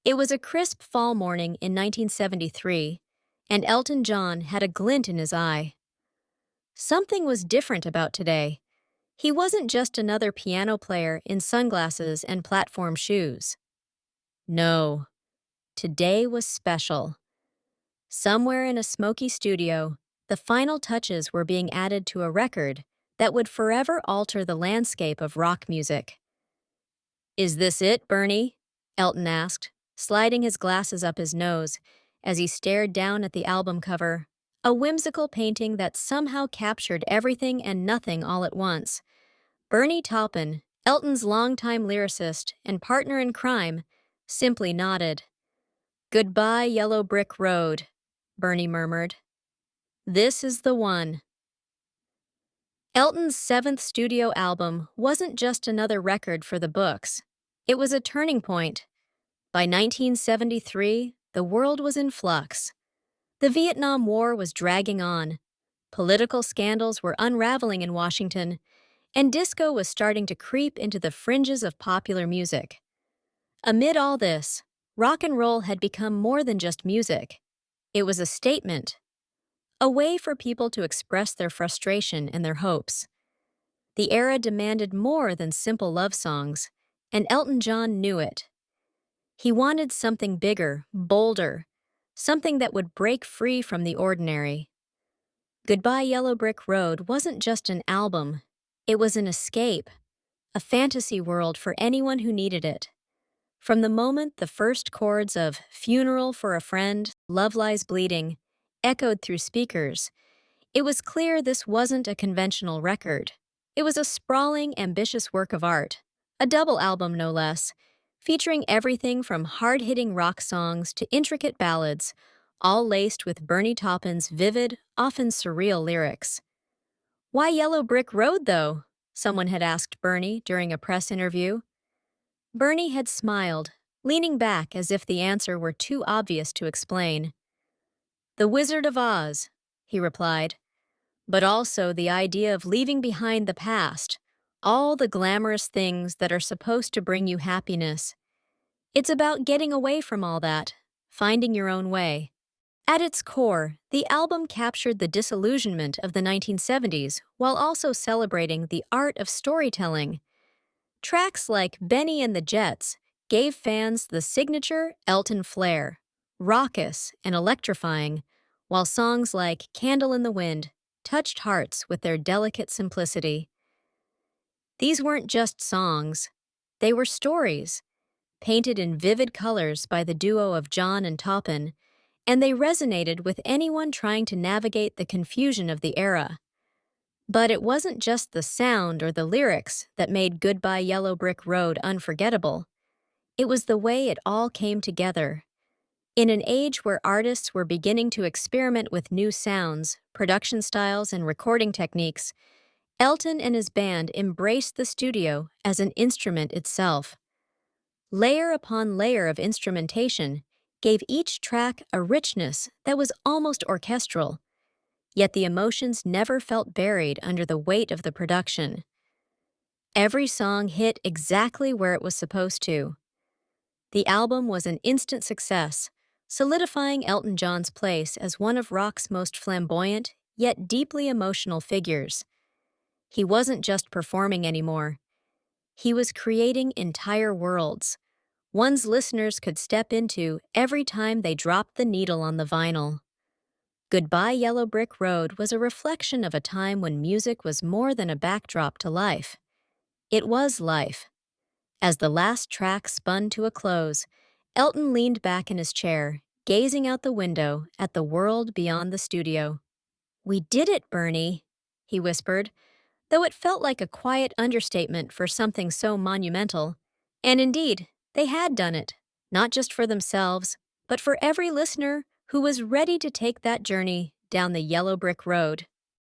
It was a crisp fall morning in 1973, and Elton John had a glint in his eye. Something was different about today. He wasn't just another piano player in sunglasses and platform shoes. No, today was special. Somewhere in a smoky studio, the final touches were being added to a record that would forever alter the landscape of rock music. "Is this it, Bernie?" Elton asked, sliding his glasses up his nose as he stared down at the album cover, a whimsical painting that somehow captured everything and nothing all at once. Bernie Taupin, Elton's longtime lyricist and partner in crime, simply nodded. "Goodbye, Yellow Brick Road," Bernie murmured. "This is the one." Elton's seventh studio album wasn't just another record for the books. It was a turning point. By 1973, the world was in flux. The Vietnam War was dragging on. Political scandals were unraveling in Washington, and disco was starting to creep into the fringes of popular music. Amid all this, rock and roll had become more than just music. It was a statement, a way for people to express their frustration and their hopes. The era demanded more than simple love songs, and Elton John knew it. He wanted something bigger, bolder, something that would break free from the ordinary. Goodbye Yellow Brick Road wasn't just an album, it was an escape, a fantasy world for anyone who needed it. From the moment the first chords of Funeral for a Friend, Love Lies Bleeding echoed through speakers, it was clear this wasn't a conventional record. It was a sprawling, ambitious work of art, a double album no less, featuring everything from hard-hitting rock songs to intricate ballads, all laced with Bernie Taupin's vivid, often surreal lyrics. "Why Yellow Brick Road, though?" someone had asked Bernie during a press interview. Bernie had smiled, leaning back as if the answer were too obvious to explain. "The Wizard of Oz," he replied, "but also the idea of leaving behind the past, all the glamorous things that are supposed to bring you happiness. It's about getting away from all that, finding your own way." At its core, the album captured the disillusionment of the 1970s while also celebrating the art of storytelling. Tracks like Bennie and the Jets gave fans the signature Elton flair, raucous and electrifying, while songs like Candle in the Wind touched hearts with their delicate simplicity. These weren't just songs, they were stories, painted in vivid colors by the duo of John and Taupin, and they resonated with anyone trying to navigate the confusion of the era. But it wasn't just the sound or the lyrics that made Goodbye Yellow Brick Road unforgettable. It was the way it all came together. In an age where artists were beginning to experiment with new sounds, production styles, and recording techniques, Elton and his band embraced the studio as an instrument itself. Layer upon layer of instrumentation gave each track a richness that was almost orchestral, yet the emotions never felt buried under the weight of the production. Every song hit exactly where it was supposed to. The album was an instant success, solidifying Elton John's place as one of rock's most flamboyant, yet deeply emotional figures. He wasn't just performing anymore. He was creating entire worlds, ones listeners could step into every time they dropped the needle on the vinyl. Goodbye Yellow Brick Road was a reflection of a time when music was more than a backdrop to life. It was life. As the last track spun to a close, Elton leaned back in his chair, gazing out the window at the world beyond the studio. "We did it, Bernie," he whispered, though it felt like a quiet understatement for something so monumental. And indeed, they had done it, not just for themselves, but for every listener who was ready to take that journey down the yellow brick road.